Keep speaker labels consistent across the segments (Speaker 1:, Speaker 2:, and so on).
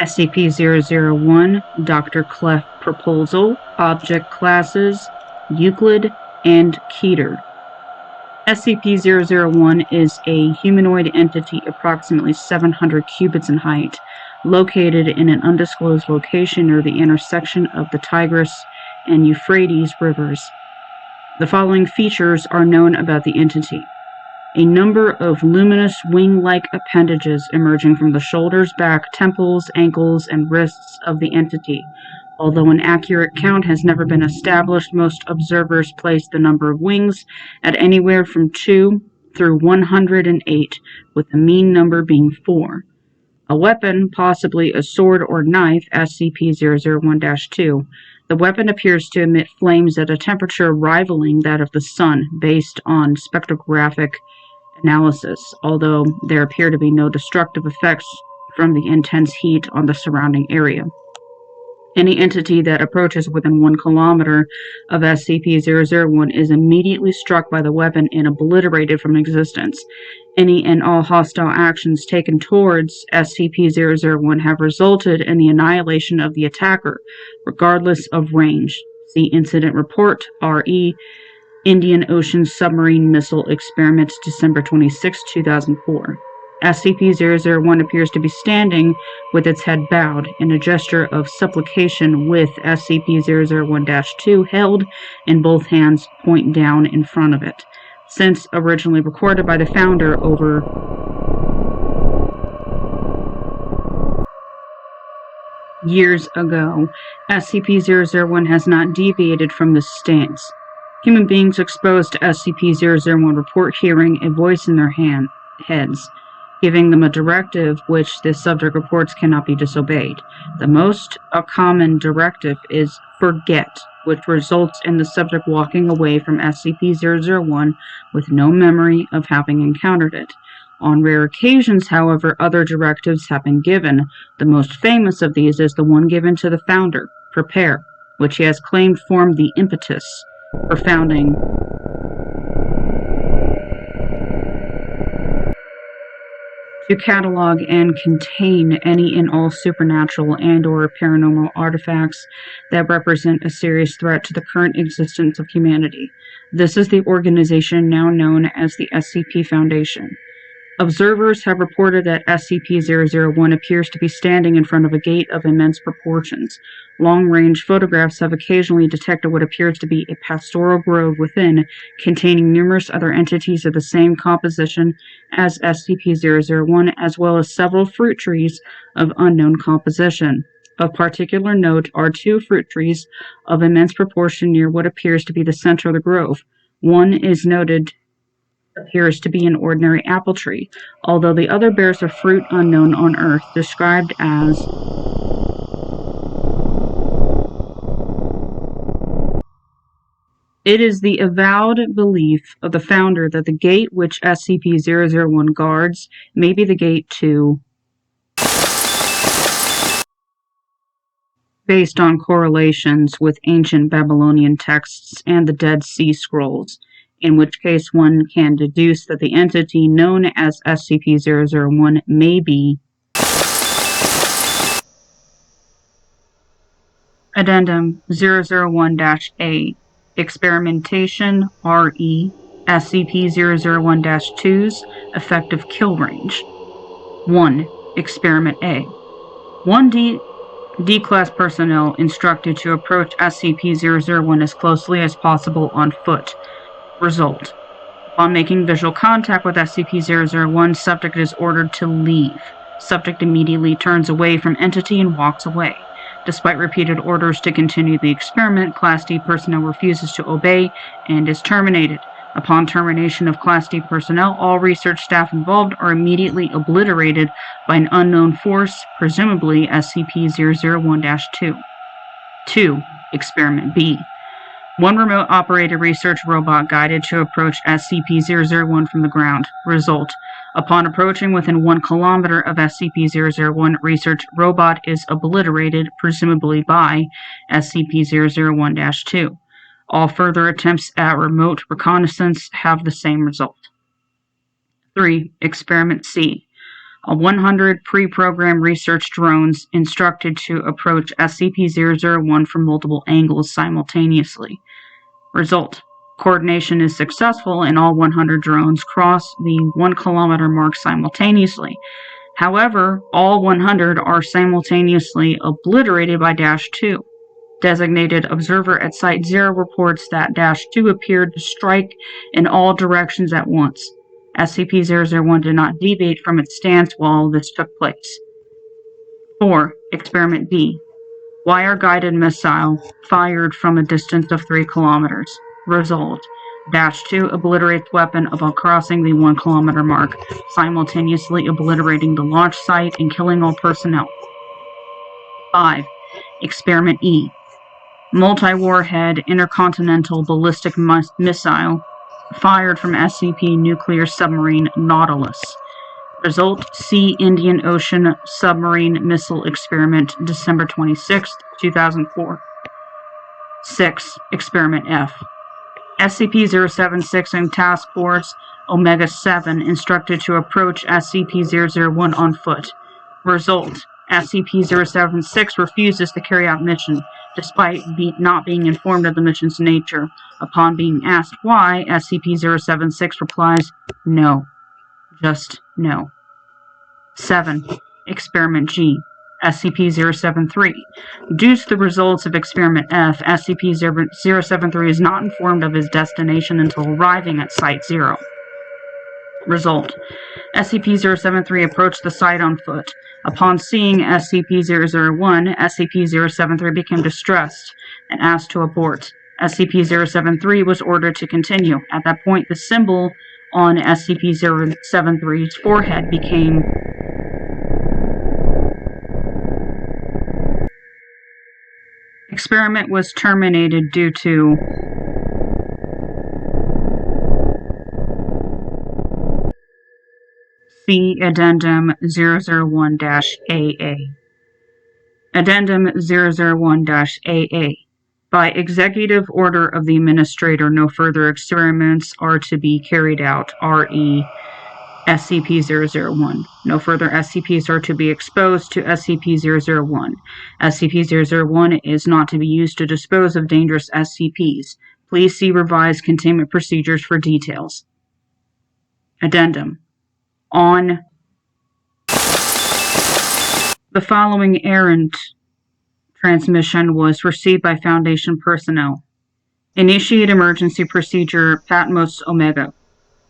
Speaker 1: SCP-001 Dr. Clef Proposal. Object Classes Euclid and Keter. SCP-001 is a humanoid entity approximately 700 cubits in height, located in an undisclosed location near the intersection of the Tigris and Euphrates rivers. The following features are known about the entity. A number of luminous wing-like appendages emerging from the shoulders, back, temples, ankles, and wrists of the entity. Although an accurate count has never been established, most observers place the number of wings at anywhere from 2 through 108, with the mean number being 4. A weapon, possibly a sword or knife, SCP-001-2. The weapon appears to emit flames at a temperature rivaling that of the sun, based on spectrographic analysis, although there appear to be no destructive effects from the intense heat on the surrounding area. Any entity that approaches within 1 kilometer of SCP-001 is immediately struck by the weapon and obliterated from existence. Any and all hostile actions taken towards SCP-001 have resulted in the annihilation of the attacker, regardless of range. See Incident Report, RE, Indian Ocean Submarine Missile Experiment, December 26, 2004. SCP-001 appears to be standing with its head bowed in a gesture of supplication, with SCP-001-2 held in both hands, point down in front of it. Since originally recorded by the founder over years ago, SCP-001 has not deviated from this stance. Human beings exposed to SCP-001 report hearing a voice in their heads, giving them a directive which the subject reports cannot be disobeyed. The most common directive is forget, which results in the subject walking away from SCP-001 with no memory of having encountered it. On rare occasions, however, other directives have been given. The most famous of these is the one given to the founder, prepare, which he has claimed formed the impetus for founding to catalog and contain any and all supernatural and/or paranormal artifacts that represent a serious threat to the current existence of humanity. This is the organization now known as the SCP Foundation. Observers have reported that SCP-001 appears to be standing in front of a gate of immense proportions. Long-range photographs have occasionally detected what appears to be a pastoral grove within, containing numerous other entities of the same composition as SCP-001, as well as several fruit trees of unknown composition. Of particular note are 2 fruit trees of immense proportion near what appears to be the center of the grove. One is noted appears to be an ordinary apple tree, although the other bears a fruit unknown on Earth, described as it is the avowed belief of the founder that the gate which SCP-001 guards may be the gate to, based on correlations with ancient Babylonian texts and the Dead Sea Scrolls, in which case one can deduce that the entity known as SCP-001 may be Addendum 001-A. Experimentation RE SCP-001-2's Effective Kill Range. 1. Experiment A. 1 D-Class personnel instructed to approach SCP-001 as closely as possible on foot. Result. Upon making visual contact with SCP-001, subject is ordered to leave. Subject immediately turns away from entity and walks away. Despite repeated orders to continue the experiment, Class D personnel refuses to obey and is terminated. Upon termination of Class D personnel, all research staff involved are immediately obliterated by an unknown force, presumably SCP-001-2. 2. Experiment B. 1 remote-operated research robot guided to approach SCP-001 from the ground. Result. Upon approaching within 1 kilometer of SCP-001, research robot is obliterated, presumably by SCP-001-2. All further attempts at remote reconnaissance have the same result. 3. Experiment C. 100 pre-programmed research drones instructed to approach SCP-001 from multiple angles simultaneously. Result: coordination is successful and all 100 drones cross the 1 kilometer mark simultaneously. However, all 100 are simultaneously obliterated by -2. Designated observer at Site 0 reports that -2 appeared to strike in all directions at once. SCP-001 did not deviate from its stance while this took place. 4. Experiment B. Wire-guided missile fired from a distance of 3 kilometers. Result: -2 obliterates weapon upon crossing the 1 kilometer mark, simultaneously obliterating the launch site and killing all personnel. 5. Experiment E. Multi-warhead intercontinental ballistic missile fired from SCP nuclear submarine Nautilus. Result: Sea Indian Ocean submarine missile experiment, December 26, 2004. 6. Experiment F. SCP-076 and Task Force Omega-7 instructed to approach SCP-001 on foot. Result: SCP-076 refuses to carry out mission, despite not being informed of the mission's nature. Upon being asked why, SCP-076 replies, "No. Just no." 7. Experiment G. SCP-073. Due to the results of Experiment F, SCP-073 is not informed of his destination until arriving at Site 0. Result: SCP-073 approached the site on foot. Upon seeing SCP-001, SCP-073 became distressed and asked to abort. SCP-073 was ordered to continue. At that point, the symbol on SCP-073's forehead became Experiment was terminated due to See Addendum 001-AA. Addendum 001-AA. By executive order of the Administrator, no further experiments are to be carried out. R.E. SCP-001. No further SCPs are to be exposed to SCP-001. SCP-001 is not to be used to dispose of dangerous SCPs. Please see revised containment procedures for details. Addendum. On the following errant transmission was received by Foundation personnel. Initiate emergency procedure Patmos Omega.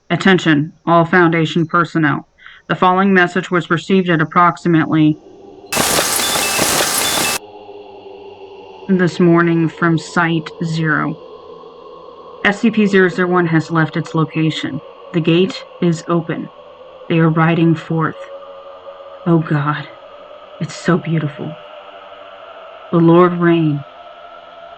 Speaker 1: Attention, all Foundation personnel. The following message was received at approximately this morning from Site 0. SCP-001 has left its location. The gate is open. They are riding forth. Oh God, it's so beautiful. The Lord reign.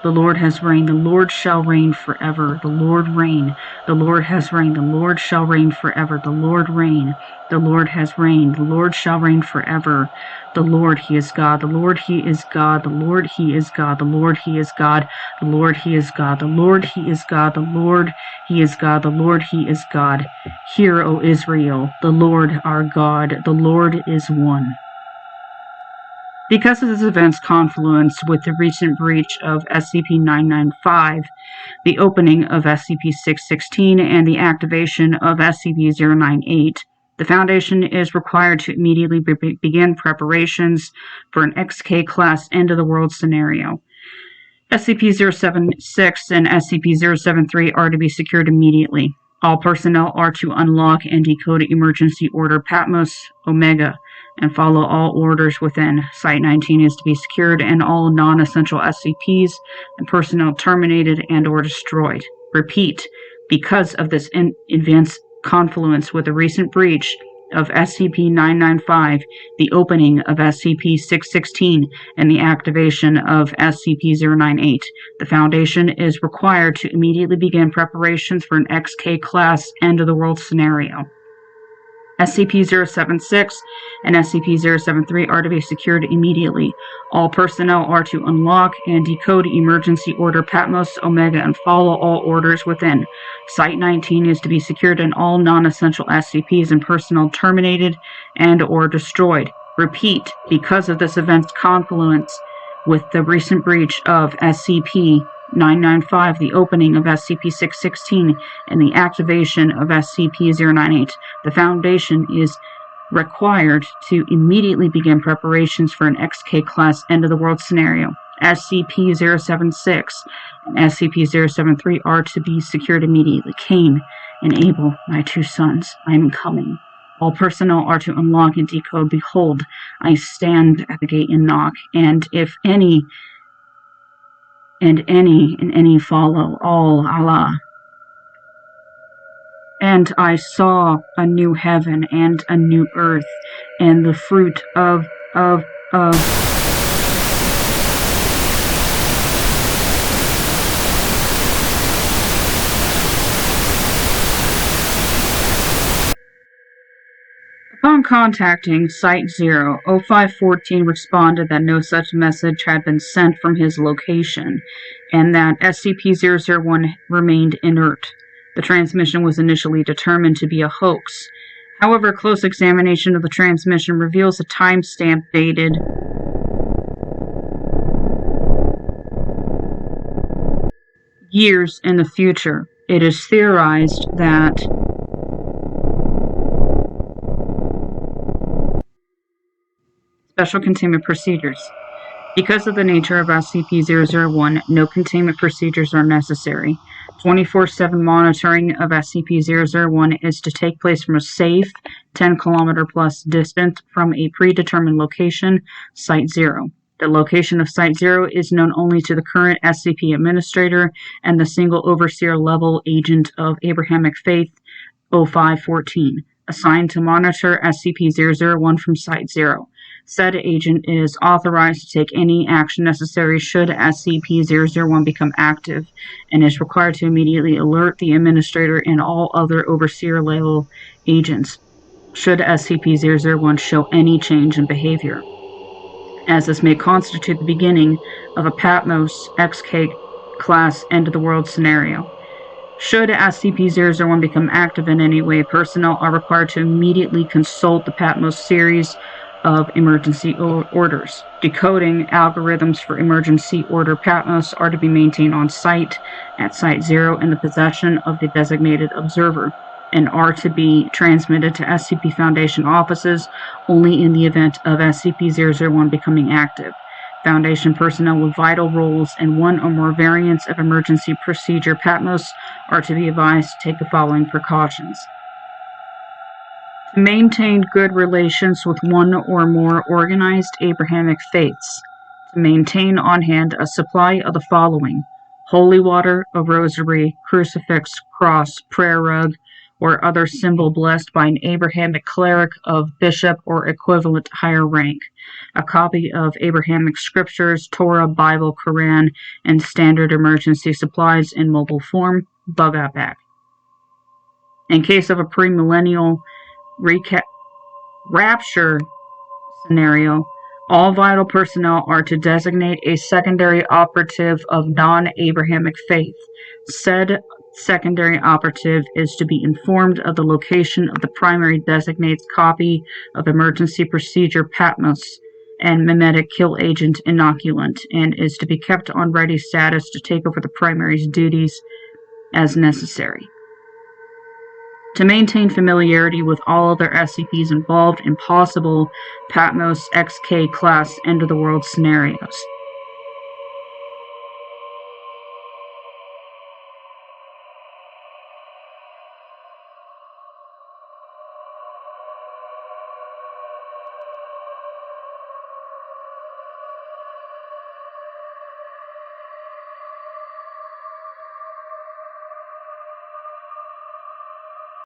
Speaker 1: The Lord has reigned. The Lord shall reign forever. The Lord reign. The Lord has reigned. The Lord shall reign forever. The Lord reign. The Lord has reigned. The Lord shall reign forever. The Lord, He is God. The Lord, He is God. The Lord, He is God. The Lord, He is God. The Lord, He is God. The Lord, He is God. The Lord, He is God. The Lord, He is God. Hear, O Israel, the Lord our God. The Lord is one. Because of this event's confluence with the recent breach of SCP-995, the opening of SCP-616, and the activation of SCP-098, the Foundation is required to immediately begin preparations for an XK-class end-of-the-world scenario. SCP-076 and SCP-073 are to be secured immediately. All personnel are to unlock and decode Emergency Order Patmos Omega and follow all orders within. Site 19 is to be secured and all non-essential SCPs and personnel terminated and or destroyed. Repeat, because of this event's confluence with the recent breach of SCP-995, the opening of SCP-616, and the activation of SCP-098, the Foundation is required to immediately begin preparations for an XK-class end-of-the-world scenario. SCP-076 and SCP-073 are to be secured immediately. All personnel are to unlock and decode Emergency Order Patmos Omega and follow all orders within. Site-19 is to be secured and all non-essential SCPs and personnel terminated and/or destroyed. Repeat, because of this event's confluence with the recent breach of SCP-995, the opening of SCP-616, and the activation of SCP-098, the Foundation is required to immediately begin preparations for an XK-class end-of-the-world scenario. SCP-076 and SCP-073 are to be secured immediately. Cain and Abel, my two sons, I am coming. All personnel are to unlock and decode. Behold, I stand at the gate and knock, and if any follow, all Allah. And I saw a new heaven and a new earth, and the fruit of Upon contacting Site-0, 0514 responded that no such message had been sent from his location, and that SCP-001 remained inert. The transmission was initially determined to be a hoax. However, close examination of the transmission reveals a timestamp dated years in the future. It is theorized that Special Containment Procedures. Because of the nature of SCP-001, no containment procedures are necessary. 24/7 monitoring of SCP-001 is to take place from a safe, 10-kilometer plus distance from a predetermined location, Site-0. The location of Site-0 is known only to the current SCP Administrator and the single Overseer-level agent of Abrahamic Faith, 0514, assigned to monitor SCP-001 from Site-0. Said agent is authorized to take any action necessary should SCP-001 become active, and is required to immediately alert the Administrator and all other Overseer-level agents should SCP-001 show any change in behavior, as this may constitute the beginning of a Patmos XK class end-of-the-world scenario. Should SCP-001 become active in any way, personnel are required to immediately consult the Patmos series of emergency orders. Decoding algorithms for emergency order Patmos are to be maintained on site at Site-0 in the possession of the designated observer, and are to be transmitted to SCP Foundation offices only in the event of SCP-001 becoming active. Foundation personnel with vital roles in one or more variants of emergency procedure Patmos are to be advised to take the following precautions. To maintain good relations with one or more organized Abrahamic faiths. To maintain on hand a supply of the following: holy water, a rosary, crucifix, cross, prayer rug, or other symbol blessed by an Abrahamic cleric of bishop or equivalent higher rank, a copy of Abrahamic scriptures, Torah, Bible, Quran, and standard emergency supplies in mobile form, bug-out bag. In case of a premillennial rapture scenario, all vital personnel are to designate a secondary operative of non-Abrahamic faith. Said secondary operative is to be informed of the location of the primary designate's copy of emergency procedure Patmos and mimetic kill agent inoculant, and is to be kept on ready status to take over the primary's duties as necessary. To maintain familiarity with all other SCPs involved in possible Patmos XK class end-of-the-world scenarios.